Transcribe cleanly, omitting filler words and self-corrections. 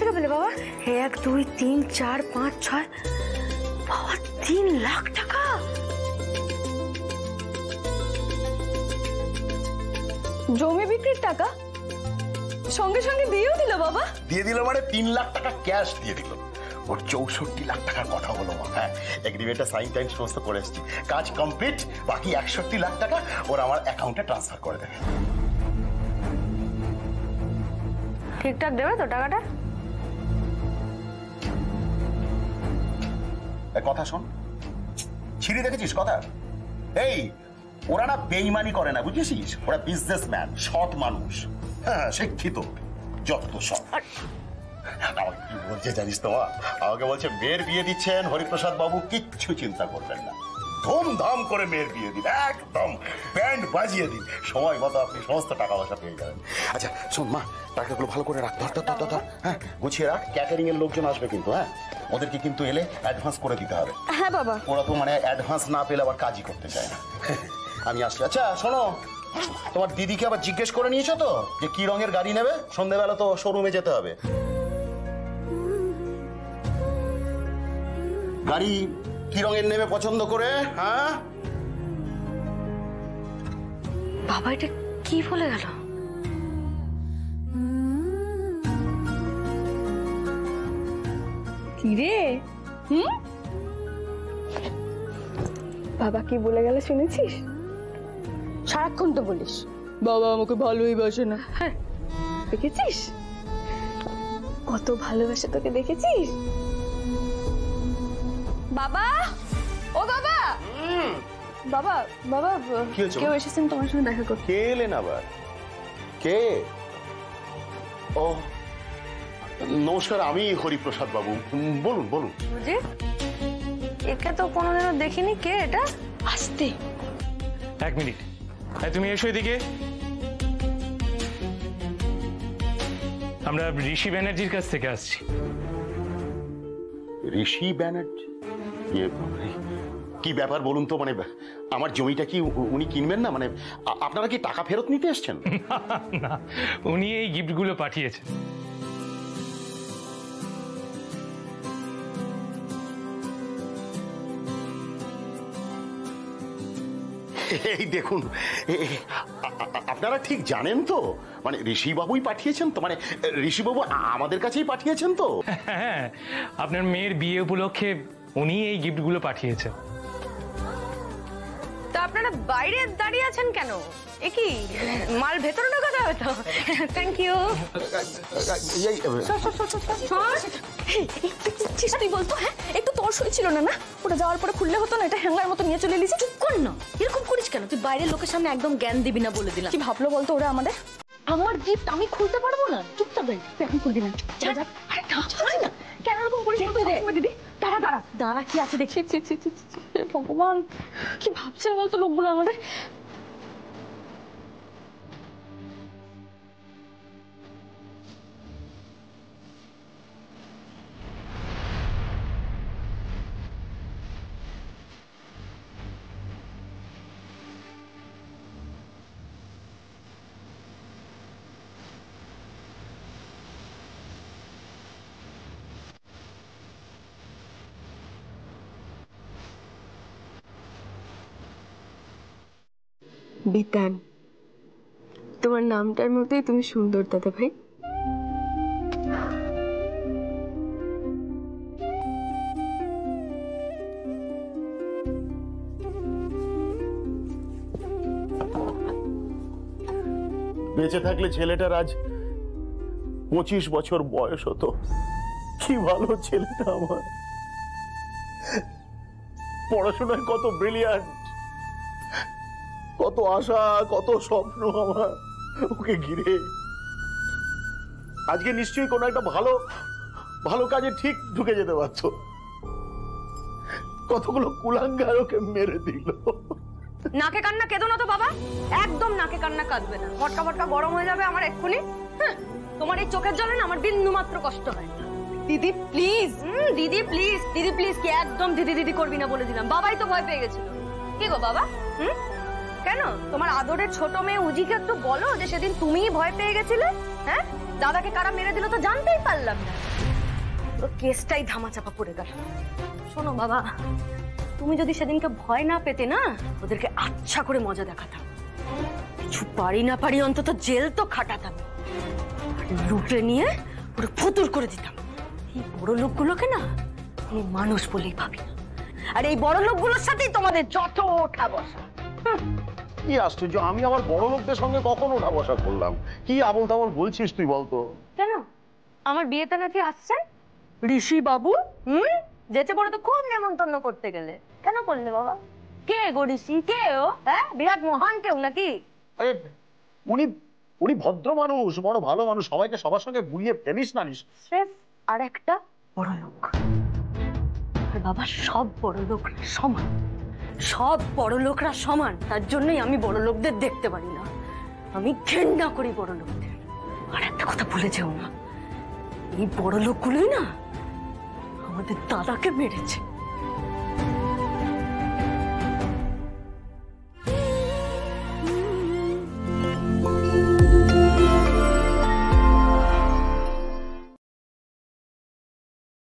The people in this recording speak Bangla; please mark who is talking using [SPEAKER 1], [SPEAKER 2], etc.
[SPEAKER 1] টাকা পেলে বাবা? 1 2 3 4 5 6 বাবা 3 লাখ টাকা। জমি বিক্রির টাকা সঙ্গে সঙ্গে দিয়েও দিল বাবা?
[SPEAKER 2] দিয়ে দিল মানে 3 লাখ টাকা ক্যাশ দিয়ে দিল। ওর 64 লাখ টাকার কথা হলো। হ্যাঁ, এগ্রিমেন্টে সাইন টাইন সমস্ত করে এসেছি, কাজ কমপ্লিট। বাকি 61 লাখ টাকা ওর আমার অ্যাকাউন্টে ট্রান্সফার করে দেবে।
[SPEAKER 1] ঠিকঠাক দেবে তো টাকাটা?
[SPEAKER 2] কথা শোন, ছিঁড়ি দেখেছিস কথা? এই ওরা না বেইমানি করে না, বুঝেছিস? ওরা বিজনেসম্যান, সৎ মানুষ, হ্যাঁ শিক্ষিত, যত সৎ। আমাকে কি বলছে জানিস তো? আমাকে বলছে মেয়ের বিয়ে দিচ্ছেন হরিপ্রসাদ বাবু, কিচ্ছু চিন্তা করবেন না, ধুমধাম করে মেয়ের বিয়ে দিন, একদম ব্যান্ড বাজিয়ে দিন, সময় মতো আপনি সমস্ত টাকা পয়সা পেয়ে যাবেন। আচ্ছা শোন মা, টাকাগুলো ভালো করে রাখ, ধর, হ্যাঁ গুছিয়ে রাখ। ক্যাটারিং এর লোকজন আসবে কিন্তু, হ্যাঁ ওদেরকে কিন্তু এলে অ্যাডভান্স করে দিতে হবে।
[SPEAKER 1] হ্যাঁ বাবা।
[SPEAKER 2] ওরা তো মানে অ্যাডভান্স না পেলে আবার কাজই করতে চায় না। আমি আসছি। আচ্ছা শোনো, তোমার দিদিকে আবার জিজ্ঞেস করে নিয়েছো তো যে কি রঙের গাড়ি নেবে? সন্ধ্যেবেলা তো শোরুমে যেতে হবে। গাড়ি কি রঙের নেবে পছন্দ করে? হ্যাঁ
[SPEAKER 1] বাবা এটা কি বলে গেল? কি রে? বাবা কি বলে গেল শুনেছিস? সারাক্ষণ তো বলিস বাবা আমাকে ভালোই বাসে না। হ্যাঁ দেখেছিস কত ভালোবাসে তোকে, দেখেছিস? বাবা, ও বাবা, বাবা বাবা কেউ এসেছেন তোমার সঙ্গে দেখা করতে।
[SPEAKER 2] কে এলেন আবার? কে? ও নমস্কার, আমি হরিপ্রসাদ বাবু। বলুন বলুন।
[SPEAKER 1] বুঝি একে তো কোনোদিনও দেখিনি। কে এটা? আসতে
[SPEAKER 3] 1 মিনিট, তুমি এসো এদিকে। আমরা ঋষি ব্যানার্জির কাছ থেকে আসছি।
[SPEAKER 2] ঋষি ব্যানার্জি? কি ব্যাপার বলুন তো? মানে আমার জমিটা কি উনি কিনবেন না? মানে আপনারা কি টাকা ফেরত নিতে এসছেন?
[SPEAKER 3] না, উনি এই গিফটগুলো পাঠিয়েছেন।
[SPEAKER 2] এই দেখুন, আপনারা ঠিক জানেন তো মানে ঋষি বাবুই পাঠিয়েছেন তো? মানে ঋষি বাবু আমাদের কাছেই পাঠিয়েছেন তো?
[SPEAKER 3] হ্যাঁ, আপনার মেয়ের বিয়ে উপলক্ষে উনি এই গিফটগুলো পাঠিয়েছেন।
[SPEAKER 1] তো আপনারা বাইরে দাঁড়িয়ে আছেন কেন? এ কি মাল ভেতরে ঢোকাতে হবে তো? Thank you. তুই বলতো হ্যাঁ একটু তোর হয়েছিল না? না ওটা যাওয়ার পরে খুললে হতো না? এটা হ্যাঙ্গার মতো নিয়ে চলে এলিস। চুপ কর না, এরকম করিস কেন? তুই বাইরের লোকের সামনে একদম জ্ঞান দিবি না বলে দিলাম। কি ভাবলো বলতো ওরা আমাদের? আমার গিফট আমি খুলতে পারবো না? চুপচাপ তুই এখন খুলবি না। আরে না কেন এরকম করিস দিদি? দাঁড়া দাঁড়া দাঁড়া, কি আছে দেখি। ভগবান কি ভাবছে বলতো লোকগুলো আমাদের?
[SPEAKER 4] বিতান, তোমার নামটার মতোই তুমি সুন্দর দাদা ভাই।
[SPEAKER 2] বেঁচে থাকলে ছেলেটার আজ 25 বছর বয়স হতো। কি ভালো ছেলেটা আমার, পড়াশোনায় কত ব্রিলিয়ান্ট, কত আশা, কত স্বপ্ন আমার ওকে ঘিরে। আজকে নিশ্চয়ই কোনো একটা ভালো ভালো কাজে ঠিক ঢুকে যেতে পারত, কতগুলো কুলাঙ্গার ওকে মেরে দিল।
[SPEAKER 1] নাকে কান্না কেঁদো না তো বাবা, একদম নাকে কান্না কাঁদবে না। মটকা মটকা গরম হয়ে যাবে আমার এক্ষুনি। তোমার এই চোখের জলে না আমার বিন্দু মাত্র কষ্ট হয় না। দিদি প্লিজ, দিদি প্লিজ, দিদি প্লিজ, কি একদম দিদি দিদি করবি না বলে দিলাম। বাবাই তো ভয় পেয়ে গেছিল। কি গো বাবা, কেন তোমার আদরের ছোট মেয়ে উজিকে একটু বলো যে সেদিন তুমিই ভয় পেয়ে গেছিলে। হ্যাঁ দাদাকে কারা মেরে দিল তো জানতেই পারলাম না, পুরো কেসটাই ধামাচাপা পড়ে গেল। শোনো বাবা, তুমি যদি সেদিনকে ভয় না পেতে না, ওদেরকে আচ্ছা করে মজা দেখাতাম, কিছু পারি না পারি অন্তত জেল তো খাটাতাম, লুটে নিয়ে পুরো ফতুর করে দিতাম। এই বড় লোকগুলোকে না আমি মানুষ বলেই ভাবি না, আর এই বড় লোকগুলোর সাথেই তোমাদের যত ওঠা বসা।
[SPEAKER 2] কি আশ্চর্য, আমি আমার বড় লোকদের সঙ্গে কখন ওঠা বসা করলাম? কি আবল তাবল বলছিস তুই বলতো?
[SPEAKER 1] কেন আমার বিয়েতে নাকি আসছেন ঋষি বাবু? যেতে পরে তো খুব নেমন্তন্ন করতে গেলে, কেন করলে বাবা? কে গো ঋষি? কে ও? হ্যাঁ, বিরাট মহান কেউ নাকি?
[SPEAKER 2] আরে উনি উনি ভদ্র মানুষ, বড় ভালো মানুষ, সবাইকে সবার সঙ্গে গুলিয়ে ফেলিস না।
[SPEAKER 1] স্রেফ আর একটা বড় লোক। আর বাবা, সব বড় লোকরা সমান, সব বড় লোকরা সমান, তার জন্যই আমি বড় লোকদের দেখতে পারি না, আমি ঘেন্না করি বড় লোকদের। আর একটা কথা ভুলে যেও না, এই বড় লোকগুলোই না আমাদের দাদাকে মেরেছে।